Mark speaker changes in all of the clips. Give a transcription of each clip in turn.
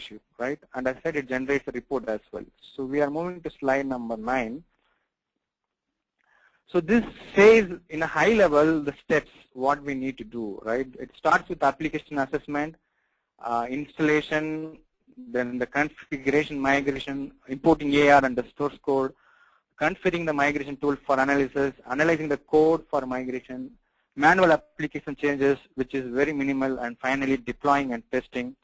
Speaker 1: issue, right? And I said it generates a report as well. So we are moving to slide number 9. So this says in a high level the steps what we need to do, right? It starts with application assessment, installation, then the configuration, migration, importing AR and the source code, configuring the migration tool for analysis, analyzing the code for migration, manual application changes, which is very minimal, and finally deploying and testing.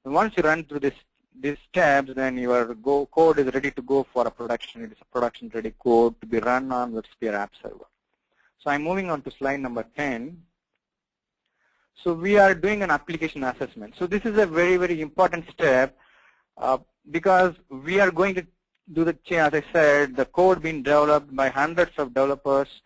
Speaker 1: And once you run through these steps, then your code is ready to go for a production. It is a production-ready code to be run on WebSphere app server. So I'm moving on to slide number 10. So we are doing an application assessment. So this is a very, very important step because we are going to do the change. As I said, the code being developed by hundreds of developers,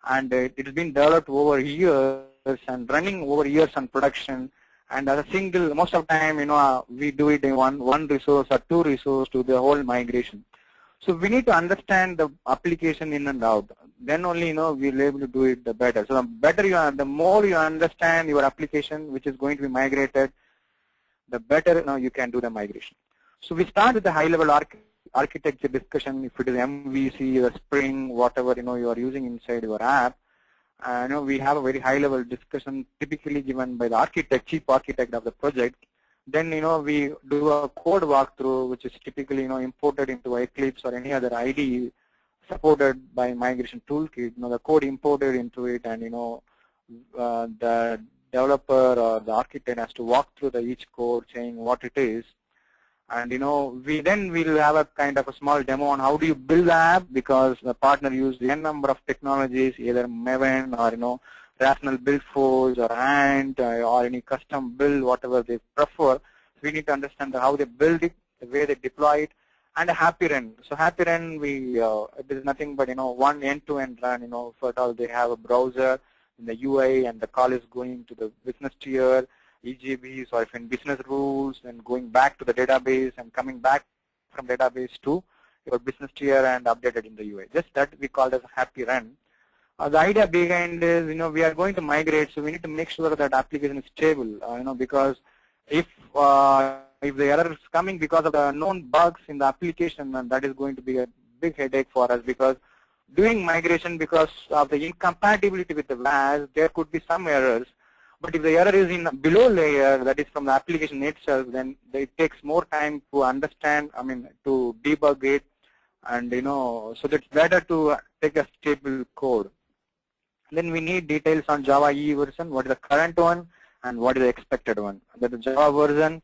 Speaker 1: and it has been developed over years and running over years on production. And as a single, most of the time, we do it in one resource or two resources to the whole migration. So we need to understand the application in and out. Then only, we'll be able to do it the better. So the more you understand your application, which is going to be migrated, the better you can do the migration. So we start with the high-level architecture discussion. If it is MVC or Spring, whatever you are using inside your app, we have a very high-level discussion typically given by the chief architect of the project. Then we do a code walkthrough, which is typically imported into Eclipse or any other IDE supported by Migration Toolkit. The code imported into it, and the developer or the architect has to walk through each code, saying what it is. And we will have a kind of a small demo on how do you build the app, because the partner used n number of technologies, either Maven or Rational Build Force or Ant or any custom build, whatever they prefer. So we need to understand how they build it, the way they deploy it, and a happy run. So happy run, it is nothing but one end-to-end run. First of all, they have a browser in the UI, and the call is going to the business tier, EJBs, or if in business rules, and going back to the database and coming back from database to your business tier and updated in the UI. Just that we call it as a happy run. The idea behind is, we are going to migrate, so we need to make sure that application is stable, because if the error is coming because of the known bugs in the application, then that is going to be a big headache for us, because doing migration because of the incompatibility with the VAS, there could be some errors. But if the error is in below layer, that is from the application itself, then it takes more time to understand, to debug it, and so it's better to take a stable code. Then we need details on Java EE version, what is the current one and what is the expected one. That is Java version,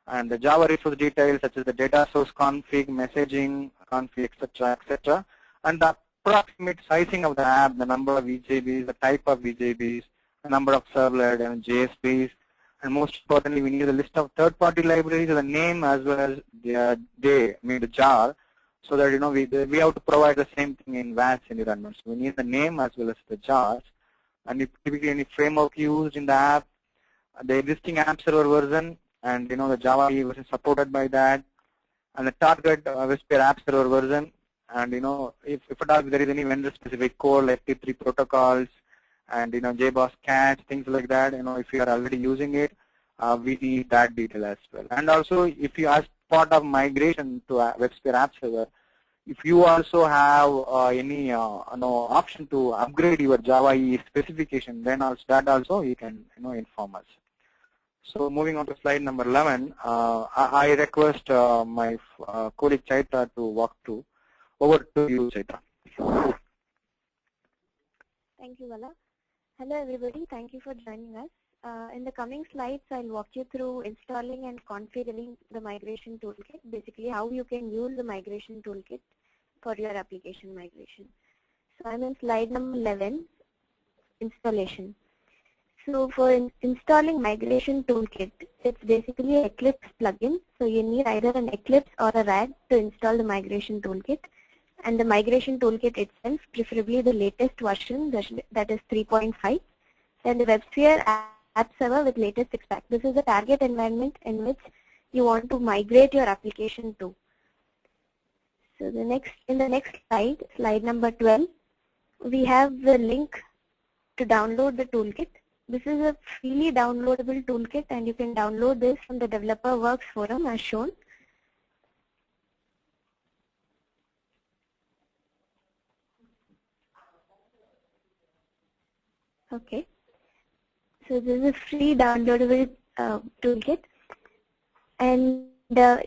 Speaker 1: and the Java resource details such as the data source config, messaging config, etc., and the approximate sizing of the app, the number of EJBs, the type of EJBs, the number of servlet and JSPs, and most importantly, we need a list of third-party libraries, the name as well as the jar, so that we have to provide the same thing in VAS environments. We need the name as well as the jars, and if typically any framework used in the app, the existing app server version, and the Java EE version supported by that, and the target WebSphere app server version, and if at all there is any vendor-specific code like T3 protocols, and JBoss Cat, things like that, if you are already using it, we need that detail as well. And also, if you are part of migration to a WebSphere app server, if you also have any option to upgrade your Java EE specification, then also you can inform us. So moving on to slide number 11, I request my colleague Chaitra to walk through. Over to you, Chaitra.
Speaker 2: Thank you, Vala. Hello everybody, thank you for joining us. In the coming slides, I'll walk you through installing and configuring the migration toolkit, basically how you can use the migration toolkit for your application migration. So I'm in slide number 11, installation. So for installing migration toolkit, it's basically an Eclipse plugin. So you need either an Eclipse or a RAG to install the migration toolkit. And the migration toolkit itself, preferably the latest version, that is 3.5, and the WebSphere app server with latest 6-pack. This is the target environment in which you want to migrate your application to. So in the next slide, slide number 12, we have the link to download the toolkit. This is a freely downloadable toolkit, and you can download this from the Developer Works forum as shown. Okay, so this is a free downloadable toolkit, and there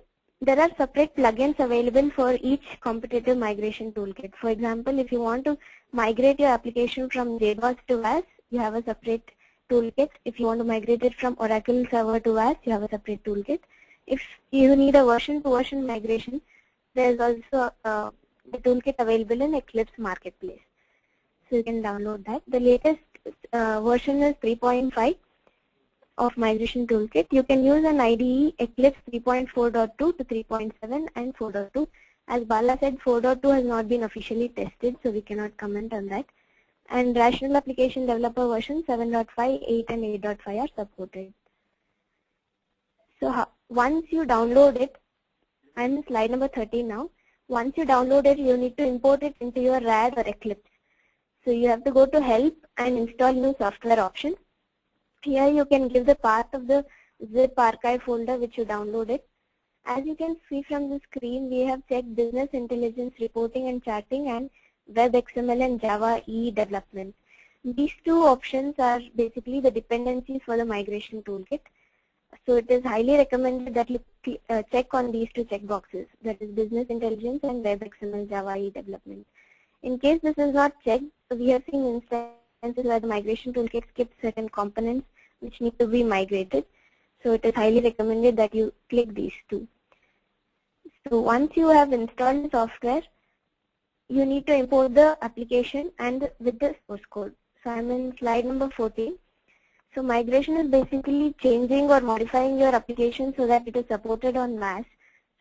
Speaker 2: are separate plugins available for each competitive migration toolkit. For example, if you want to migrate your application from JBoss to WAS, you have a separate toolkit. If you want to migrate it from Oracle Server to WAS, you have a separate toolkit. If you need a version-to-version migration, there is also the toolkit available in Eclipse Marketplace. So you can download that. The latest version is 3.5 of Migration Toolkit. You can use an IDE Eclipse 3.4.2 to 3.7 and 4.2. As Bala said, 4.2 has not been officially tested, so we cannot comment on that. And Rational Application Developer version 7.5, 8 and 8.5 are supported. So once you download it, I'm in slide number 13 now. Once you download it, you need to import it into your RAD or Eclipse. So you have to go to Help and Install New Software option. Here you can give the path of the zip archive folder which you downloaded. As you can see from the screen, we have checked Business Intelligence Reporting and Charting and Web XML and Java EE development. These two options are basically the dependencies for the migration toolkit. So it is highly recommended that you check on these two checkboxes, that is Business Intelligence and Web XML Java EE development. In case this is not checked, we have seen instances where the migration toolkit skips certain components which need to be migrated. So it is highly recommended that you click these two. So once you have installed the software, you need to import the application and with the source code. So I'm in slide number 14. So migration is basically changing or modifying your application so that it is supported on WAS.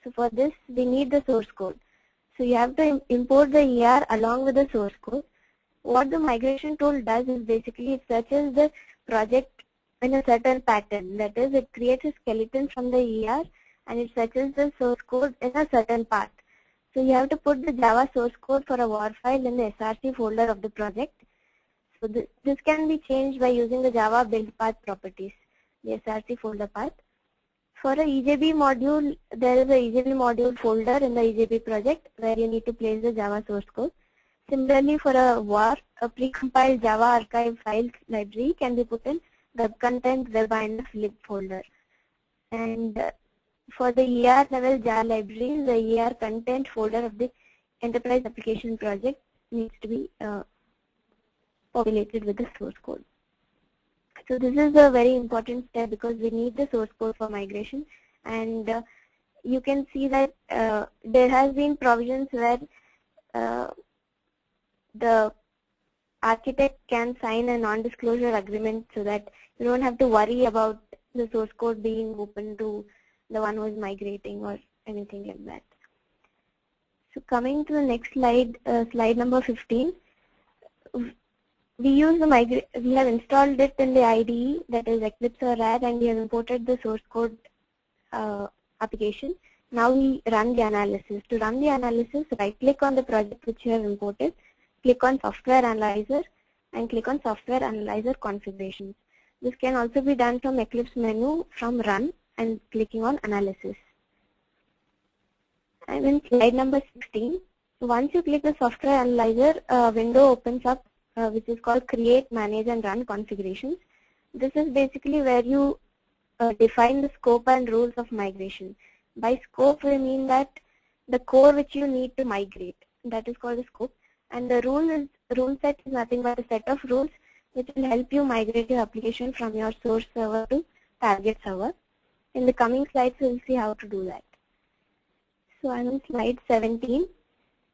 Speaker 2: So for this, we need the source code. So you have to import the ER along with the source code. What the migration tool does is basically it searches the project in a certain pattern. That is, it creates a skeleton from the ER and it searches the source code in a certain path. So you have to put the Java source code for a WAR file in the SRC folder of the project. So this can be changed by using the Java build path properties, the SRC folder path. For a EJB module, there is a EJB module folder in the EJB project where you need to place the Java source code. Similarly, for a WAR, a precompiled Java archive file library can be put in web content, web and lib folder. And for the ER level Java libraries, the ER content folder of the enterprise application project needs to be populated with the source code. So this is a very important step because we need the source code for migration, and you can see that there has been provisions where the architect can sign a non-disclosure agreement so that you don't have to worry about the source code being open to the one who is migrating or anything like that. So coming to the next slide, slide number 15. We have installed it in the IDE, that is Eclipse or RAD, and we have imported the source code application. Now we run the analysis. To run the analysis, right click on the project which you have imported, click on Software Analyzer and click on Software Analyzer Configurations. This can also be done from Eclipse menu from Run and clicking on Analysis. And in slide number 16, once you click the Software Analyzer, a window opens up which is called Create, Manage and Run Configurations. This is basically where you define the scope and rules of migration. By scope, we mean that the core which you need to migrate, that is called the scope. And the rule set is nothing but a set of rules which will help you migrate your application from your source server to target server. In the coming slides, we'll see how to do that. So I'm on slide 17.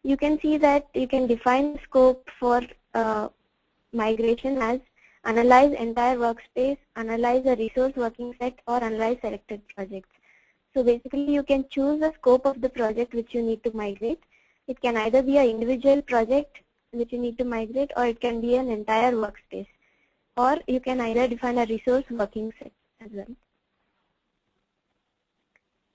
Speaker 2: You can see that you can define the scope for migration as analyze entire workspace, analyze a resource working set, or analyze selected projects. So basically you can choose the scope of the project which you need to migrate. It can either be an individual project which you need to migrate, or it can be an entire workspace. Or you can either define a resource working set as well.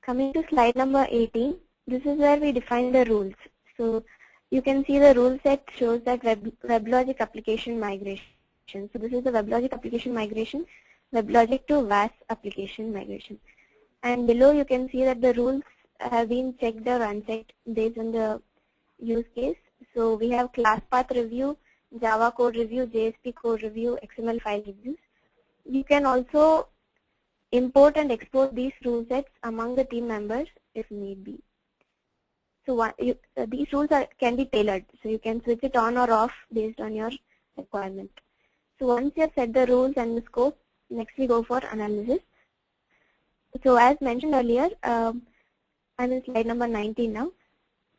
Speaker 2: Coming to slide number 18, this is where we define the rules. So you can see the rule set shows that WebLogic application migration. section. So this is the WebLogic application migration, WebLogic to VAS application migration. And below you can see that the rules have been checked or unchecked based on the use case. So we have class path review, Java code review, JSP code review, XML file reviews. You can also import and export these rule sets among the team members if need be. So these rules can be tailored. So you can switch it on or off based on your requirement. So once you have set the rules and the scope, next we go for analysis. So as mentioned earlier, I'm in slide number 19 now.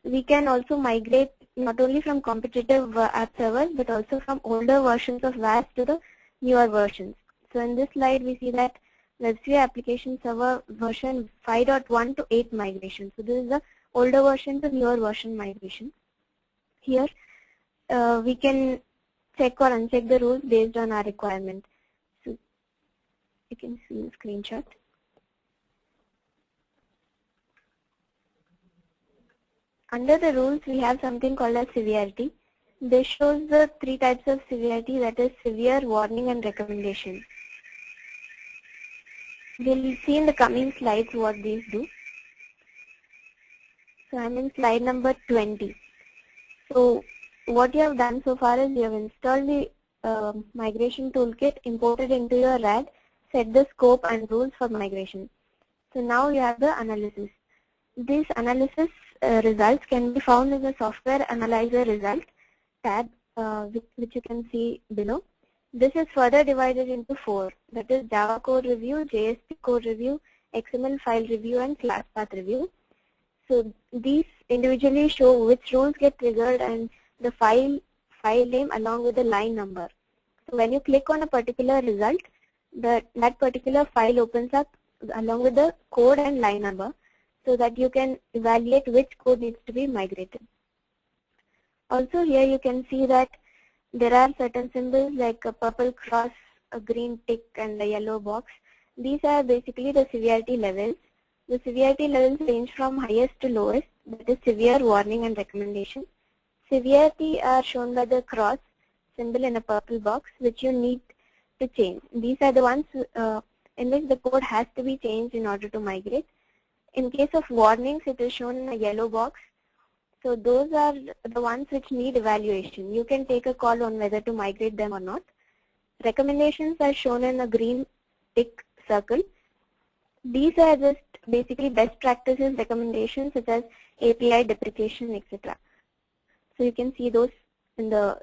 Speaker 2: We can also migrate not only from competitive app servers but also from older versions of VAS to the newer versions. So in this slide we see that WebSphere application server version 5.1 to 8 migration. So this is the older version to newer version migration. Here we can check or uncheck the rules based on our requirement. So you can see the screenshot. Under the rules, we have something called as severity. This shows the 3 types of severity, that is severe, warning, and recommendation. We'll see in the coming slides what these do. So I'm in slide number 20. So what you have done so far is you have installed the migration toolkit, imported into your RAD, set the scope and rules for migration. So now you have the analysis. This analysis results can be found in the software analyzer result tab, which you can see below. This is further divided into 4, that is Java code review, JSP code review, XML file review, and class path review. So these individually show which rules get triggered and the file name along with the line number. So when you click on a particular result, that particular file opens up along with the code and line number, so that you can evaluate which code needs to be migrated. Also here you can see that there are certain symbols like a purple cross, a green tick, and a yellow box. These are basically the severity levels. The severity levels range from highest to lowest, that is severe, warning, and recommendation. Severity are shown by the cross symbol in a purple box, which you need to change. These are the ones in which the code has to be changed in order to migrate. In case of warnings, it is shown in a yellow box. So those are the ones which need evaluation. You can take a call on whether to migrate them or not. Recommendations are shown in a green tick circle. These are just basically best practices recommendations such as API deprecation, etc. So you can see those in the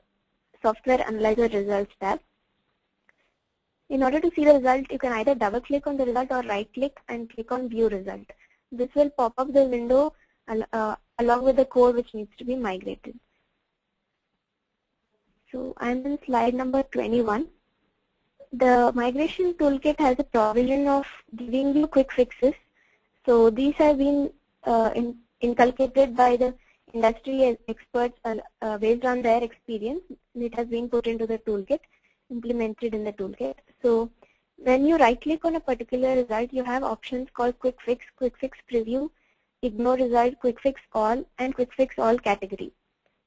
Speaker 2: software analyzer results tab. In order to see the result, you can either double click on the result or right click and click on view result. This will pop up the window along with the code which needs to be migrated. So I'm in slide number 21. The migration toolkit has a provision of giving you quick fixes. So these have been inculcated by the industry experts based on their experience. It has been put into the toolkit, implemented in the toolkit. So when you right click on a particular result, you have options called quick fix preview, ignore result, quick fix all, and quick fix all category.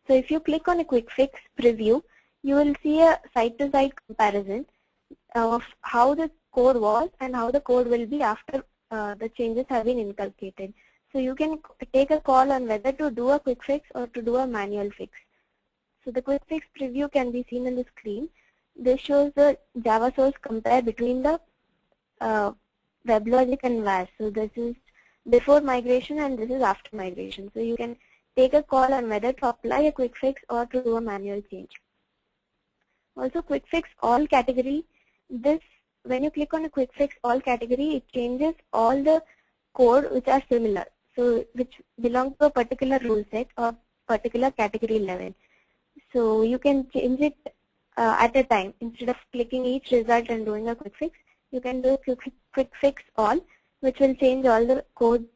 Speaker 2: So if you click on a quick fix preview, you will see a side-to-side comparison of how the code was and how the code will be after the changes have been inculcated. So you can take a call on whether to do a quick fix or to do a manual fix. So the quick fix preview can be seen on the screen. This shows the Java source compare between the WebLogic and VAS. So this is before migration and this is after migration. So you can take a call on whether to apply a quick fix or to do a manual change. Also, quick fix all category. This, when you click on a quick fix all category, it changes all the code which are similar. So which belong to a particular rule set or particular category level. So you can change it at a time. Instead of clicking each result and doing a quick fix, you can do a quick fix all, which will change all the code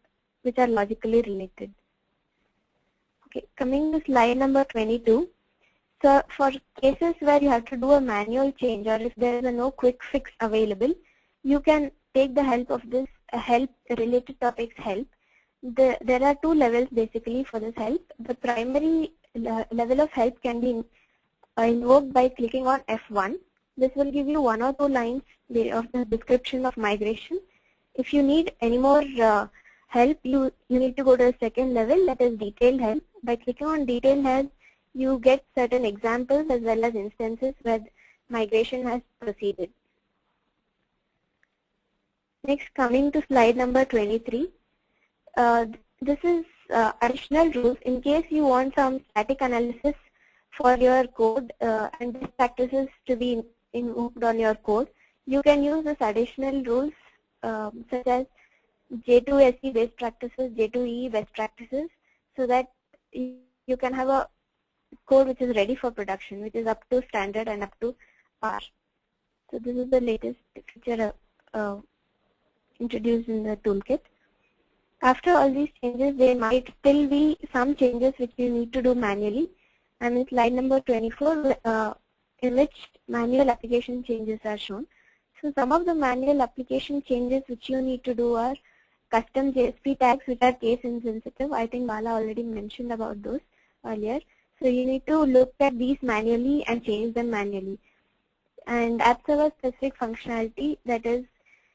Speaker 2: which are logically related. Okay, coming to slide number 22. So for cases where you have to do a manual change or if there is no quick fix available, you can take the help of this help related topics help. There are 2 levels basically for this help. The primary level of help can be invoked by clicking on F1. This will give you 1 or 2 lines of the description of migration. If you need any more help, you need to go to the second level, that is detailed help. By clicking on detailed help, you get certain examples as well as instances where migration has proceeded. Next, coming to slide number 23. This is additional rules in case you want some static analysis for your code and best practices to be invoked on your code. You can use this additional rules such as J2SE best practices, J2EE best practices, so that you can have a code which is ready for production, which is up to standard and up to par. So this is the latest feature introduced in the toolkit. After all these changes, there might still be some changes which you need to do manually. And in slide number 24, in which manual application changes are shown. So some of the manual application changes which you need to do are custom JSP tags, which are case insensitive. I think Bala already mentioned about those earlier. So you need to look at these manually and change them manually. And app server specific functionality, that is,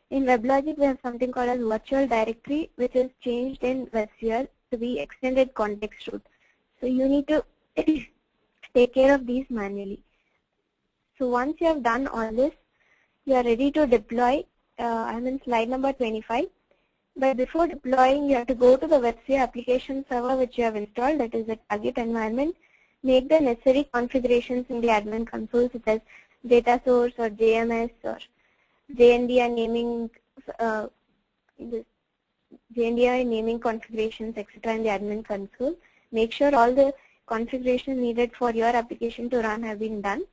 Speaker 2: in WebLogic we have something called as virtual directory, which is changed in WebSphere to be extended context root. So you need to take care of these manually. So once you have done all this, you are ready to deploy. I'm in slide number 25. But before deploying, you have to go to the WebSphere application server which you have installed, that is the target environment. Make the necessary configurations in the admin console, such as data source or JMS or JNDI naming, JNDI naming configurations, etc. in the admin console. Make sure all the configurations needed for your application to run have been done.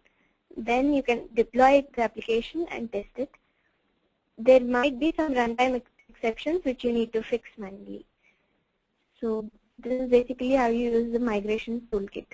Speaker 2: Then you can deploy the application and test it. There might be some runtime exceptions which you need to fix manually. So this is basically how you use the migration toolkit.